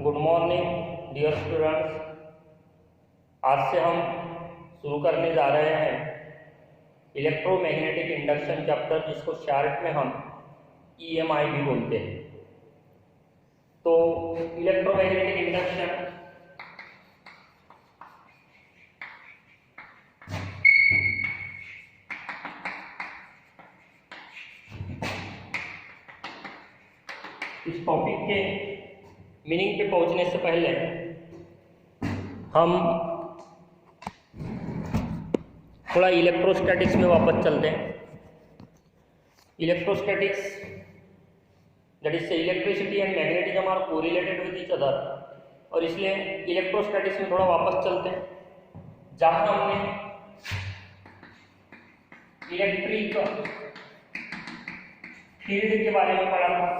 Good morning dear students. आज से हम शुरू करने जा रहे हैं इलेक्ट्रोमैग्नेटिक इंडक्शन चैप्टर, जिसको शॉर्ट में हम EMI भी बोलते हैं। तो इलेक्ट्रोमैग्नेटिक इंडक्शन इस टॉपिक के मीनिंग पे पहुंचने से पहले हम थोड़ा इलेक्ट्रोस्टैटिक्स में वापस चलते हैं। Electrostatics that is electricity and magnetism are correlated with each other, और इसलिए इलेक्ट्रोस्टैटिक्स में थोड़ा वापस चलते हैं, जहां हमने इलेक्ट्रिक फील्ड के बारे में पढ़ा था।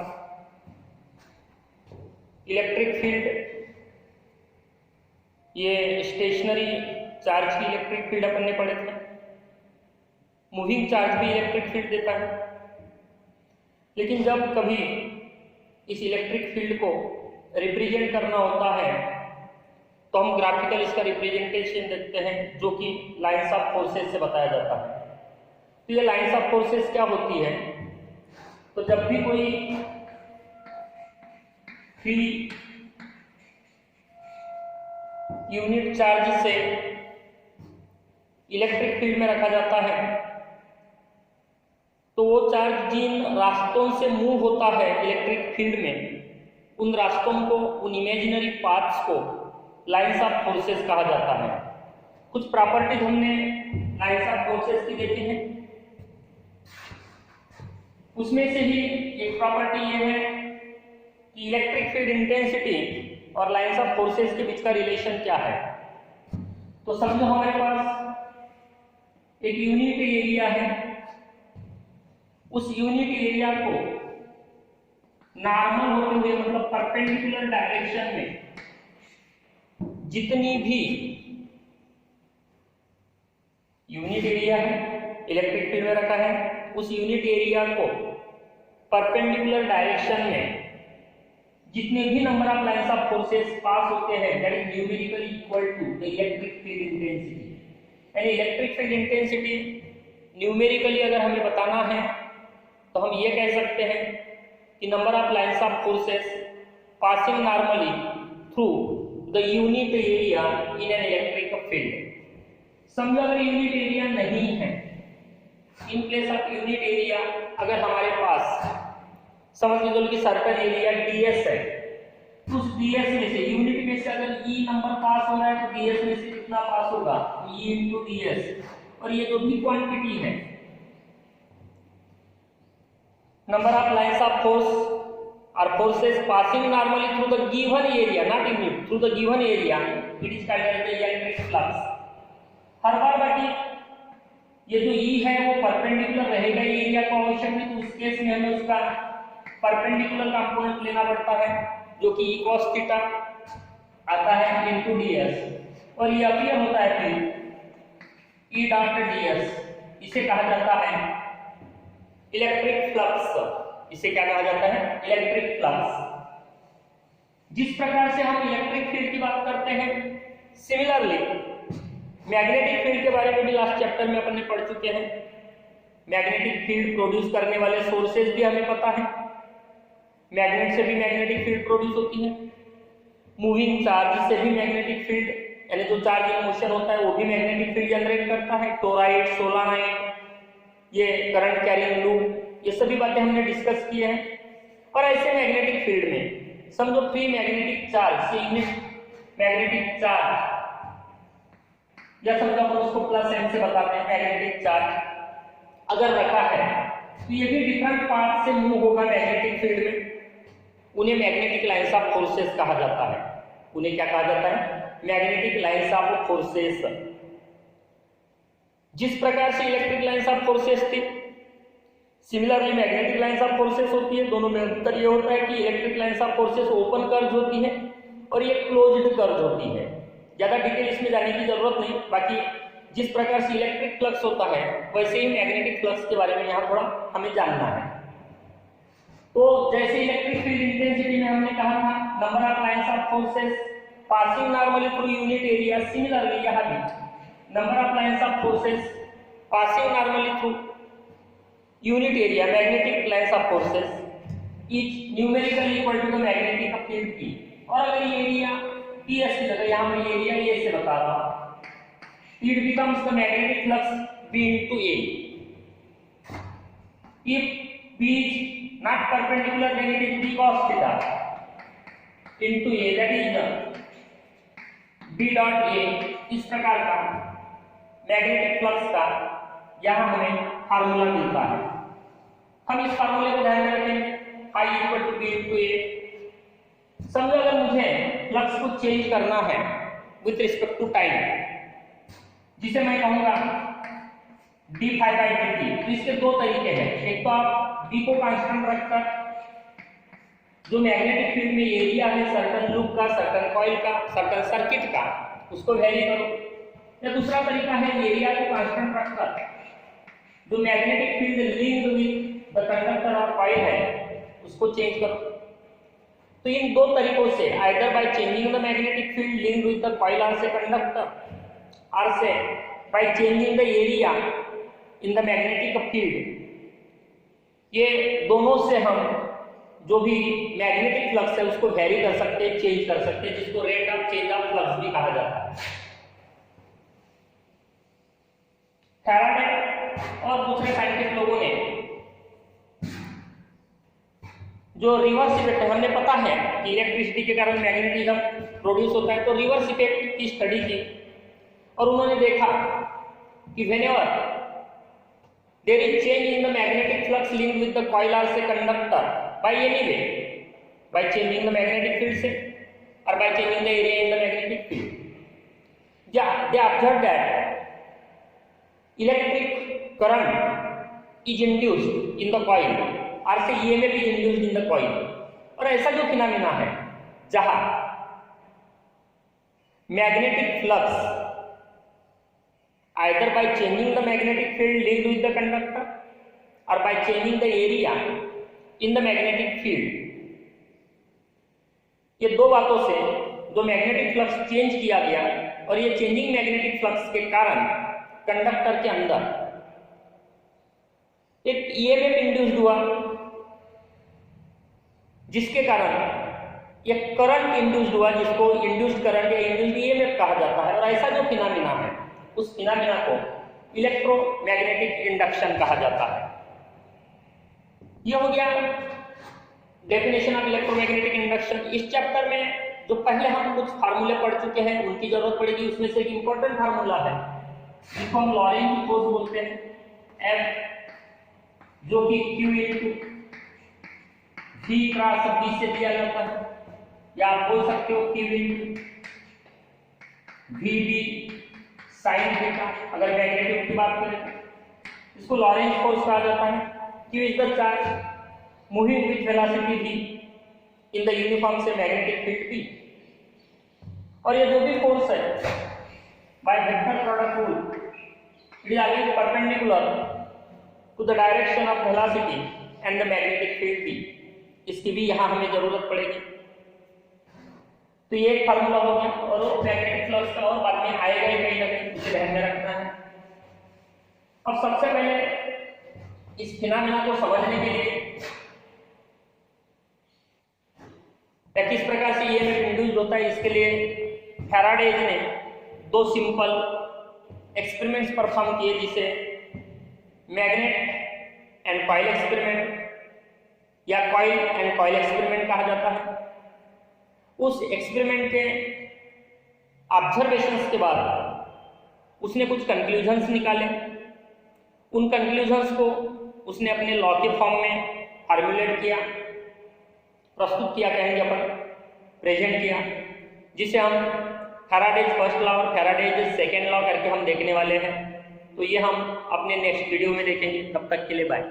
इलेक्ट्रिक फील्ड ये स्टेशनरी चार्ज की इलेक्ट्रिक फील्ड अपन ने पढ़े थे। मूविंग चार्ज भी इलेक्ट्रिक फील्ड देता है, लेकिन जब कभी इस इलेक्ट्रिक फील्ड को रिप्रेजेंट करना होता है तो हम ग्राफिकल इसका रिप्रेजेंटेशन देखते हैं, जो कि लाइंस ऑफ फोर्सेस से बताया जाता है। तो ये लाइंस ऑफ फोर्सेस क्या होती है? तो जब भी कोई फ्री यूनिट चार्ज से इलेक्ट्रिक फील्ड में रखा जाता है, तो वो चार्ज जिन रास्तों से मूव होता है इलेक्ट्रिक फील्ड में, उन रास्तों को, उन इमेजिनरी पाथ्स को लाइंस ऑफ फोर्सेस कहा जाता है। कुछ प्रॉपर्टीज हमने लाइंस ऑफ फोर्सेस की देखी है। उसमें से ही एक प्रॉपर्टी ये है कि इलेक्ट्रिक फील्ड इंटेंसिटी और लाइंस ऑफ फोर्सेस के बीच का रिलेशन क्या है। तो समझो हमारे पास एक यूनिट एरिया है, उस यूनिट एरिया को नॉर्मल होते हुए, मतलब परपेंडिकुलर डायरेक्शन में जितनी भी यूनिट एरिया है इलेक्ट्रिक फील्ड में रखा है, उस यूनिट एरिया को परपेंडिकुलर डायरेक्शन में जितने भी number of lines of forces pass होते हैं, that is numerically equal to the electric field intensity. यानी इलेक्ट्रिक फील्ड इंटेंसिटी न्यूमेरिकली अगर हमें बताना है तो हम ये कह सकते हैं कि number of lines of forces passing normally through the unit area in an electric field. समझो अगर यूनिट एरिया नहीं है, in place of unit area अगर हमारे पास समझ लीजिए कि सर्कल एरिया ds है, तो उस ds में से यूनिट में से अगर E नंबर पास हो रहा है तो ds में से कितना पास होगा? E into ds। और ये जो भी क्वांटिटी है, number of lines of force और forces passing normally through the given area, not unit, through the given area, it is called as the electric flux. हर बार बाकी ये जो E है वो परपेंडिकुलर रहेगा एरिया को आवश्यक नहीं, तो उस केस में हमें उसका परपेंडिकुलर कंपोनेंट लेना पड़ता है, जो कि E cos थीटा आता है इनटू ds, और ये अपीयर होता है फिर E डॉट ds। इसे कहा जाता है इलेक्ट्रिक फ्लक्स। इसे क्या कहा जाता है? Electric flux. जिस प्रकार से हम इलेक्ट्रिक फील्ड की बात करते हैं, सिमिलरली मैग्नेटिक फील्ड के बारे में भी लास्ट चैप्टर में अपन ने पढ़ चुके हैं। मैग्नेटिक फील्ड प्रोड्यूस करने वाले सोर्सेज भी हमें पता है। मैग्नेट से भी मैग्नेटिक फील्ड प्रोड्यूस होती है, मूविंग चार्ज से भी मैग्नेटिक फील्ड, यानी जो चार्ज इन मोशन होता है वो भी मैग्नेटिक फील्ड जनरेट करता है। टोराइड, सोलानाइड, ये करंट कैरिंग लूप, ये सभी बातें हमने डिस्कस की है। और ऐसे मैग्नेटिक फील्ड में समझो फ्री मैग्नेटिक चार्ज से यूनिट मैग्नेटिक चार्ज, या समझो अपन उसको प्लस एम से बताते हैं, मैग्नेटिक चार्ज अगर रखा है तो ये भी डिफरेंट पाथ से मूव होगा मैग्नेटिक फील्ड में। उन्हें मैग्नेटिक लाइंस ऑफ फोर्सेस कहा जाता है। उन्हें क्या कहा जाता है? Magnetic lines of forces. जिस प्रकार से इलेक्ट्रिक लाइंस ऑफ फोर्सेस थी, similarly magnetic lines of forces होती है। दोनों में अंतर ये होता है कि electric lines of forces open curve होती है और ये क्लोज्ड कर्व होती है। ज्यादा डिटेल इसमें जाने की जरूरत नहीं। बाकी जिस प्रकार से इलेक्ट्रिक फ्लक्स होता है, वैसे ही मैग्नेटिक फ्लक्स के बारे में यहाँ थोड़ा हमें जानना है। तो जैसे इलेक्ट्रिक फील्ड इंटेंसिटी में हमने कहा था number of lines of forces passing normally through unit area, similarly यहाँ भी number of lines of forces passing normally through unit area magnetic lines of forces is numerically equal to the magnetic field P। और अगर ये area PS की जगह यहाँ मैं area A से बता रहा हूँ, it becomes the magnetic flux B into A if B is not perpendicular, then it is B cos theta into A, that is the B dot A। इस प्रकार का मैग्नेटिक फ्लक्स का यहाँ हमें फार्मूला मिलता है। हम इस फार्मूले को ध्यान में रखेंगे, I equal to B into A। समझो अगर मुझे फ्लक्स को चेंज करना है विथ रिस्पेक्ट टू टाइम, जिसे मैं कहूंगा d phi by dt, तो इसके दो तरीके हैं। एक तो आप d को कांस्टेंट रखकर जो मैग्नेटिक फील्ड में एरिया है सर्टेन लूप का, सर्टेन कॉइल का, सर्टेन सर्किट का, उसको वेरी करो। या दूसरा तरीका है एरिया को कांस्टेंट रखकर जो magnetic field linked with the conductor और कॉइल है उसको चेंज करो। तो इन दो तरीकों से either bye changing the magnetic field linked with the coil or say conductor और से bye changing the area in the magnetic field, ये दोनों से हम जो भी मैग्नेटिक फ्लक्स है उसको वेरी कर सकते हैं, चेंज कर सकते हैं, जिसको rate of change of flux भी कहा जाता है। फैराडे और दूसरे साइंटिस्ट लोगों ने जो रिवर्स इफेक्ट है, हमने पता है कि इलेक्ट्रिसिटी के कारण मैग्नेटिज्म प्रोड्यूस होता है, तो रिवर्स इफेक्ट की स्टडी की और उन्होंने देखा कि whenever there is change in the magnetic flux linked with the coil or say conductor by any way, by changing the magnetic field say और by changing the area in the magnetic field, they observe that electric current is induced in the coil or say EMF is induced in the coil। और ऐसा जो phenomena है जहां magnetic flux either by changing the magnetic field linked with the conductor or by changing the area in the magnetic field, ये दो बातों से जो मैग्नेटिक फ्लक्स चेंज किया गया और ये चेंजिंग मैग्नेटिक फ्लक्स के कारण कंडक्टर के अंदर एक EMF इंड्यूस्ड हुआ, जिसके कारण एक करंट इंड्यूस्ड हुआ, जिसको इंड्यूस्ड करंट या इंड्यूस्ड EMF कहा जाता है। और ऐसा जो फिनोमेना है उस फिनोमेना को इलेक्ट्रोमैग्नेटिक इंडक्शन कहा जाता है। यह हो गया डेफिनेशन ऑफ इलेक्ट्रोमैग्नेटिक इंडक्शन। इस चैप्टर में जो पहले हम कुछ फार्मूले पढ़ चुके हैं उनकी जरूरत पड़ेगी। उसमें से एक इंपॉर्टेंट फार्मूला है जिसको हम लॉरेंज फोर्स बोलते हैं, F जो कि Q into V cross B से दिया जाता है, या आप बोल सकते हो Q into VB sine theta. अगर मैग्नेटिक की बात करें इसको लॉरेंज फोर्स कहा जाता है। Q is the charge moving with velocity v in the uniform say magnetic field P। और ये जो भी फोर्स है by vector product rule it is always perpendicular to the direction of velocity and the magnetic field P। इसकी भी यहाँ हमें जरूरत पड़ेगी। तो ये एक फार्मूला हो गया और वो मैग्नेटिक फ्लक्स का और बाद में आएगा ही कहीं ना कहीं, उसे ध्यान में रखना है। अब सबसे पहले इस फिनोमेना को समझने के लिए किस प्रकार से EMF इंड्यूस्ड होता है, इसके लिए फैराडे ने दो सिंपल एक्सपेरिमेंट्स परफॉर्म किए, जिसे मैग्नेट एंड कॉइल एक्सपेरिमेंट या कॉइल एंड कॉइल एक्सपेरिमेंट कहा जाता है। उस एक्सपेरिमेंट के ऑब्जर्वेशंस के बाद उसने कुछ कंक्लूजन्स निकाले। उन कंक्लूजन्स को उसने अपने लॉ के फॉर्म में फॉर्मुलेट किया, प्रस्तुत किया, कहेंगे अपन, प्रेजेंट किया, जिसे हम फैराडेज फर्स्ट लॉ और फैराडेज सेकेंड लॉ करके हम देखने वाले हैं। तो ये हम अपने नेक्स्ट वीडियो में देखेंगे। तब तक के लिए बाय।